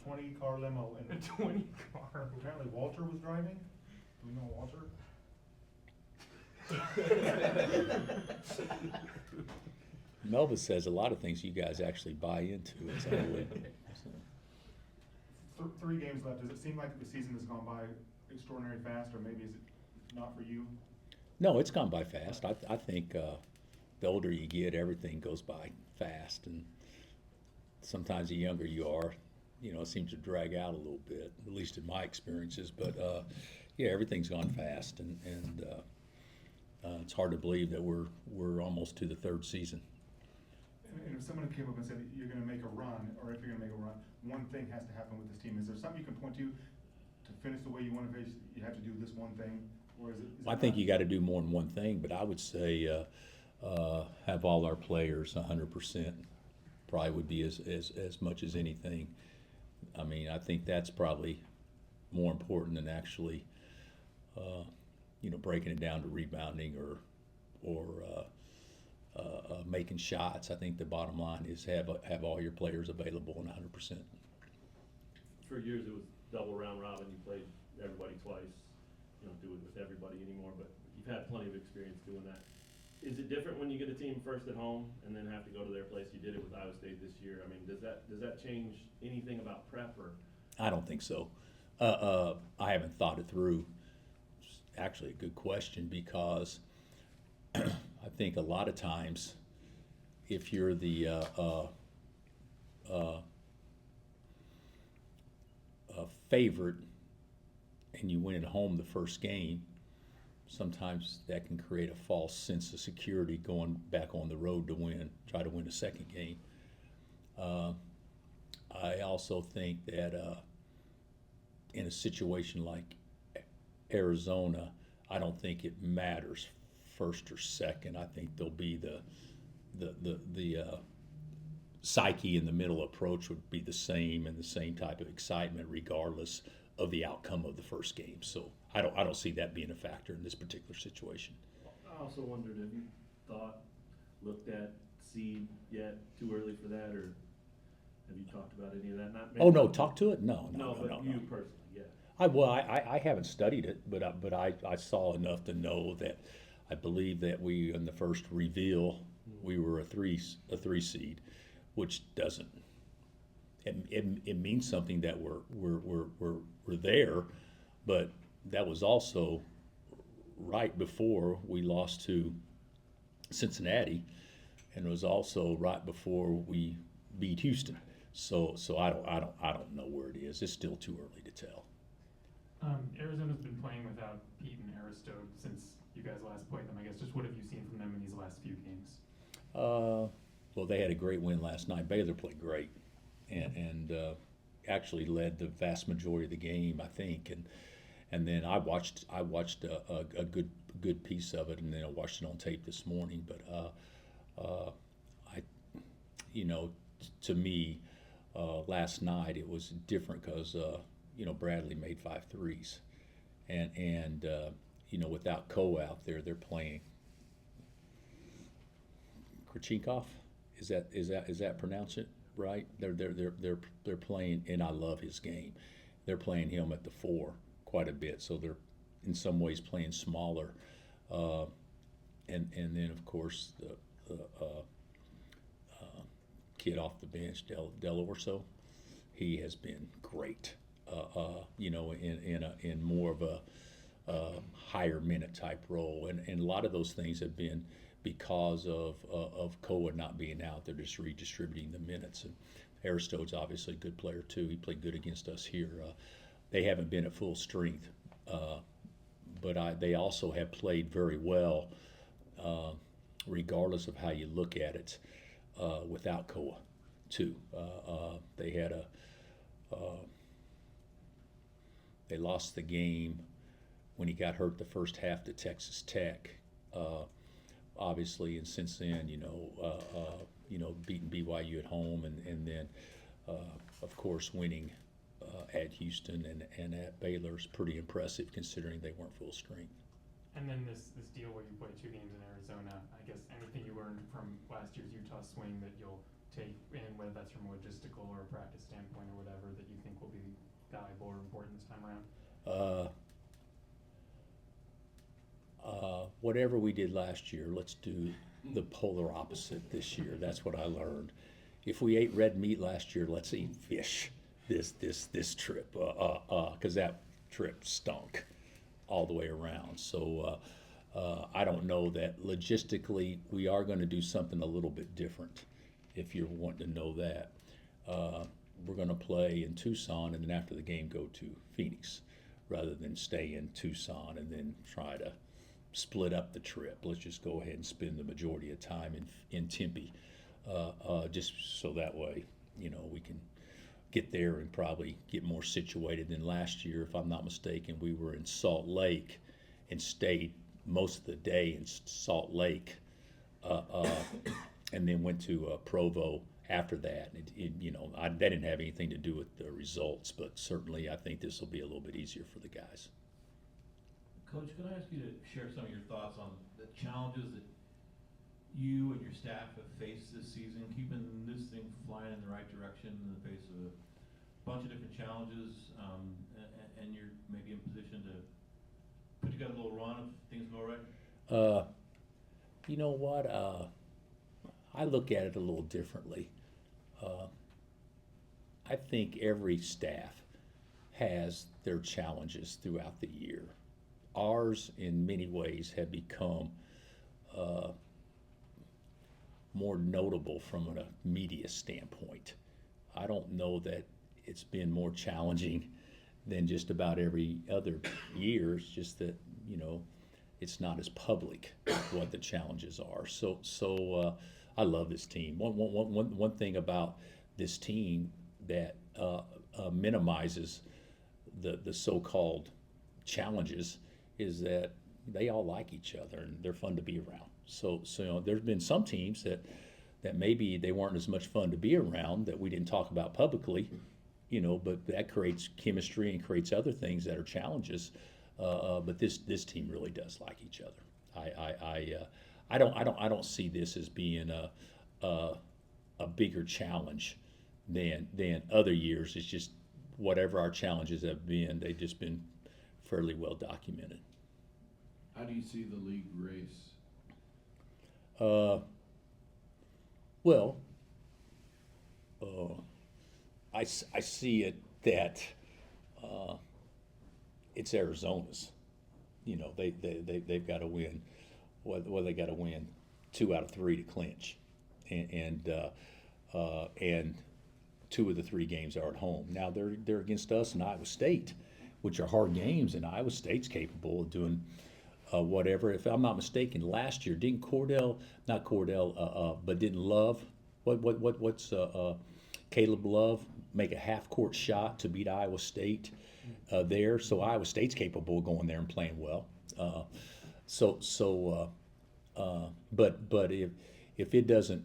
20-car limo A and 20 car. apparently Walter was driving. Do we know Walter? Melva says a lot of things you guys actually buy into. It's unbelievable. So, 3 games left. Does it seem like the season has gone by extraordinary fast, or maybe is it not for you? no, it's gone by fast. I think the older you get, everything goes by fast, and sometimes the younger you are, it seems to drag out a little bit, at least in my experiences. But yeah, everything's gone fast, and it's hard to believe that we're almost to the 3rd season. And if someone came up and said you're going to make a run, or if you're going to make a run, one thing has to happen with this team. Is there something you can point to finish the way you want to finish? You have to do this one thing, or is it? I think you got to do more than one thing, but I would say have all our players 100%. Probably would be as much as anything. I mean, I think that's probably more important than actually, breaking it down to rebounding or making shots. I think the bottom line is have all your players available and 100%. For years it was double round robin. You played everybody twice. You don't do it with everybody anymore, but you've had plenty of experience doing that. Is it different when you get a team first at home and then have to go to their place? You did it with Iowa State this year. I mean, does that change anything about prep or? I don't think so. I haven't thought it through. It's actually a good question because I think a lot of times if you're the favorite and you win at home the first game, sometimes that can create a false sense of security going back on the road to try to win a second game. I also think that in a situation like Arizona, I don't think it matters first or second. I think there'll be the psyche in the middle approach would be the same and the same type of excitement regardless of the outcome of the first game. So I don't see that being a factor in this particular situation. I also wondered, have you looked at seed yet? Too early for that, or have you talked about any of that? Oh no, talk to it? No. But you personally, yeah. I haven't studied it, but I saw enough to know that I believe that we in the first reveal we were a three seed, which doesn't. It means something that we're there, but that was also right before we lost to Cincinnati, and it was also right before we beat Houston. So I don't know where it is. It's still too early to tell. Arizona's been playing without Pete and Aristotle since you guys last played them. I guess just what have you seen from them in these last few games? Well, they had a great win last night. Baylor played great, and actually led the vast majority of the game, I think. And then I watched a good piece of it, and then I watched it on tape this morning. But to me, last night it was different because Bradley made 5 threes, and without Ko out there, they're playing. Krachinkov, is that pronounce it right? They're playing, and I love his game. They're playing him at the 4 quite a bit, so they're in some ways playing smaller. And then of course the kid off the bench, Del Orso, he has been great. In more of a higher minute type role, and a lot of those things have been because of Koa not being out there, just redistributing the minutes. And Aristotle's obviously a good player too. He played good against us here. They haven't been at full strength, but they also have played very well, regardless of how you look at it, without Koa too. They had they lost the game when he got hurt the first half to Texas Tech. Obviously, and since then, beating BYU at home, and then, of course, winning at Houston and at Baylor is pretty impressive considering they weren't full strength. And then this deal where you play 2 games in Arizona, I guess anything you learned from last year's Utah swing that you'll take in, whether that's from a logistical or a practice standpoint or whatever, that you think around? Whatever we did last year, let's do the polar opposite this year. That's what I learned. If we ate red meat last year, let's eat fish this trip, because that trip stunk all the way around. So I don't know that logistically we are going to do something a little bit different. If you're wanting to know that, we're going to play in Tucson and then after the game go to Phoenix, rather than stay in Tucson and then try to split up the trip. Let's just go ahead and spend the majority of time in Tempe, just so that way, we can get there and probably get more situated than last year. If I'm not mistaken, we were in Salt Lake and stayed most of the day in Salt Lake, and then went to Provo after that. That didn't have anything to do with the results, but certainly I think this will be a little bit easier for the guys. Coach, could I ask you to share some of your thoughts on the challenges that you and your staff have faced this season, keeping this thing flying in the right direction in the face of a bunch of different challenges, and you're maybe in position to put together a little run if things go right? You know what? I look at it a little differently. I think every staff has their challenges throughout the year. Ours, in many ways, have become more notable from a media standpoint. I don't know that it's been more challenging than just about every other year. It's just that, it's not as public what the challenges are. So I love this team. One thing about this team that minimizes the so-called challenges is that they all like each other and they're fun to be around. So there's been some teams that maybe they weren't as much fun to be around that we didn't talk about publicly, but that creates chemistry and creates other things that are challenges. But this team really does like each other. I don't see this as being a bigger challenge than other years. It's just whatever our challenges have been, they've just been fairly well documented. How do you see the league race? I see it that it's Arizona's. They've got to win. Well, they got to win 2 out of 3 to clinch, and 2 of the 3 games are at home. Now they're against us and Iowa State, which are hard games, and Iowa State's capable of doing whatever. If I'm not mistaken, last year didn't Love, what's Caleb Love make a half-court shot to beat Iowa State there? So Iowa State's capable of going there and playing well. But if it doesn't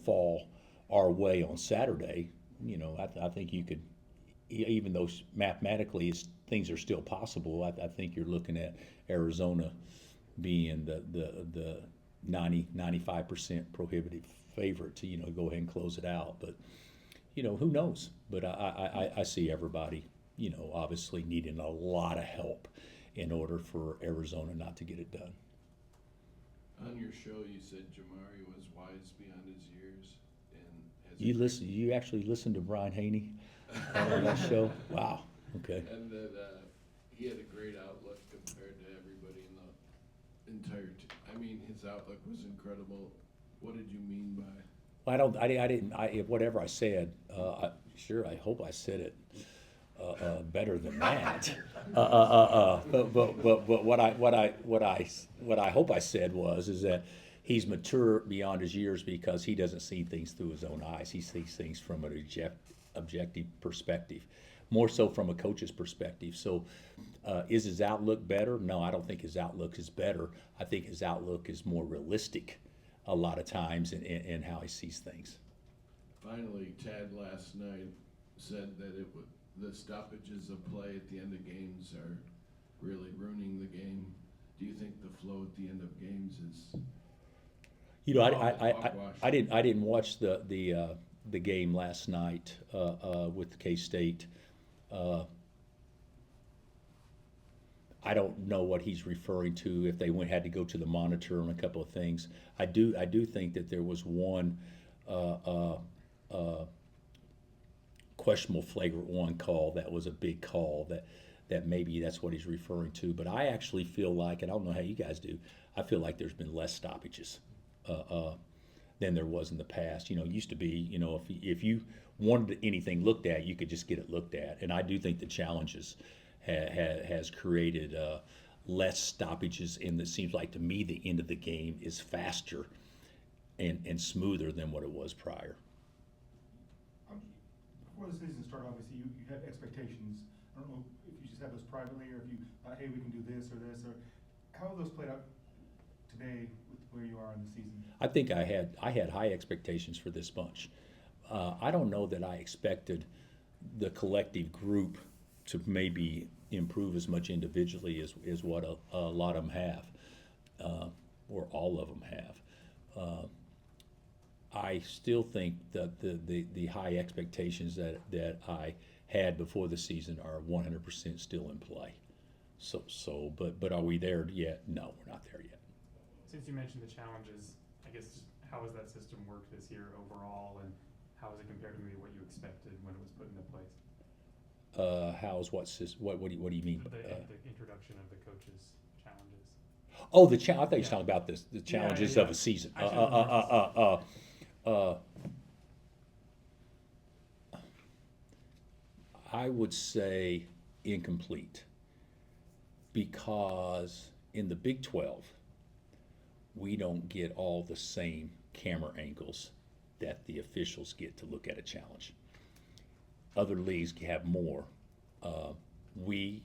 fall our way on Saturday, I think you could, even though mathematically things are still possible, I think you're looking at Arizona being the 95% prohibitive favorite to go ahead and close it out. But who knows? But I see everybody obviously needing a lot of help in order for Arizona not to get it done. On your show, you said Jamari was wise beyond his years, and has You actually listened to Brian Haney on that show? Wow. Okay. and that he had a great outlook compared to everybody in the entire I mean, his outlook was incredible. What did you mean by? Whatever I said, I hope I said it better than that. But what I hope I said is that he's mature beyond his years because he doesn't see things through his own eyes. He sees things from an objective perspective, more so from a coach's perspective. So is his outlook better? No, I don't think his outlook is better. I think his outlook is more realistic a lot of times in how he sees things. Finally, Tad last night said that the stoppages of play at the end of games are really ruining the game. Do you think the flow at the end of games is? I didn't watch the game last night with K-State. I don't know what he's referring to, if they had to go to the monitor on a couple of things. I do think that there was one questionable flagrant one call that was a big call that maybe that's what he's referring to. But I actually feel like, and I don't know how you guys do, I feel like there's been less stoppages than there was in the past. It used to be, if you wanted anything looked at, you could just get it looked at. And I do think the challenges has created less stoppages, and it seems like to me the end of the game is faster and smoother than what it was prior. Before the season started, obviously, you had expectations. I don't know if you just have those privately, or if you, hey, we can do this, or how have those played out today with where you are in the season? I think I had high expectations for this bunch. I don't know that I expected the collective group to maybe improve as much individually as what a lot of them have, or all of them have. I still think that the high expectations that I had before the season are 100% still in play. But are we there yet? No, we're not there yet. Since you mentioned the challenges, I guess just how has that system worked this year overall, and how is it compared to maybe what you expected when it was put into place? What do you mean? The introduction of the coaches' challenges. Oh, I thought you were Yeah. talking about the challenges yeah. of a season. I would say incomplete, because in the Big 12, we don't get all the same camera angles that the officials get to look at a challenge. Other leagues have more. We,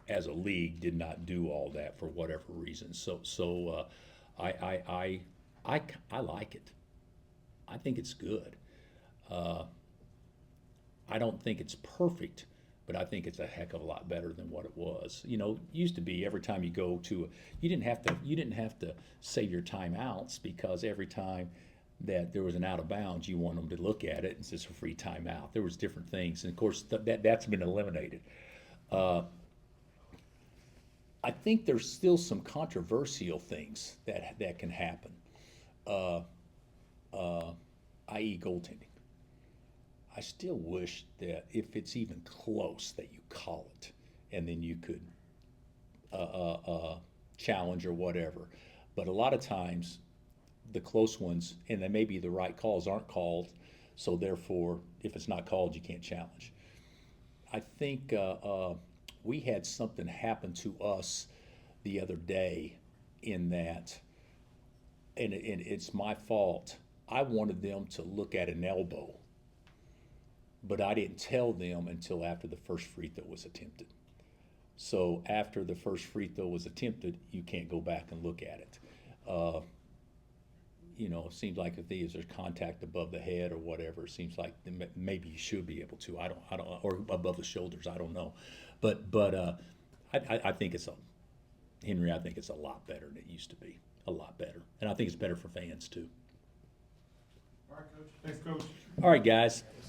as a league, did not do all that for whatever reason. So I like it. I think it's good. I don't think it's perfect, but I think it's a heck of a lot better than what it was. Used to be every time you go to you didn't have to save your timeouts, because every time that there was an out of bounds, you want them to look at it. It's just a free timeout. There was different things, and of course that's been eliminated. I think there's still some controversial things that can happen, i.e. goaltending. I still wish that if it's even close, that you call it, and then you could challenge or whatever. But a lot of times, the close ones, and then maybe the right calls aren't called, so therefore, if it's not called, you can't challenge. I think we had something happen to us the other day in that, and it's my fault. I wanted them to look at an elbow, but I didn't tell them until after the first free throw was attempted. So after the first free throw was attempted, you can't go back and look at it. It seems like if there's contact above the head or whatever, it seems like maybe you should be able to. I don't, or above the shoulders. I don't know, but I think Henry. I think it's a lot better than it used to be. A lot better, and I think it's better for fans too. All right, Coach. Thanks, Coach. All right, guys.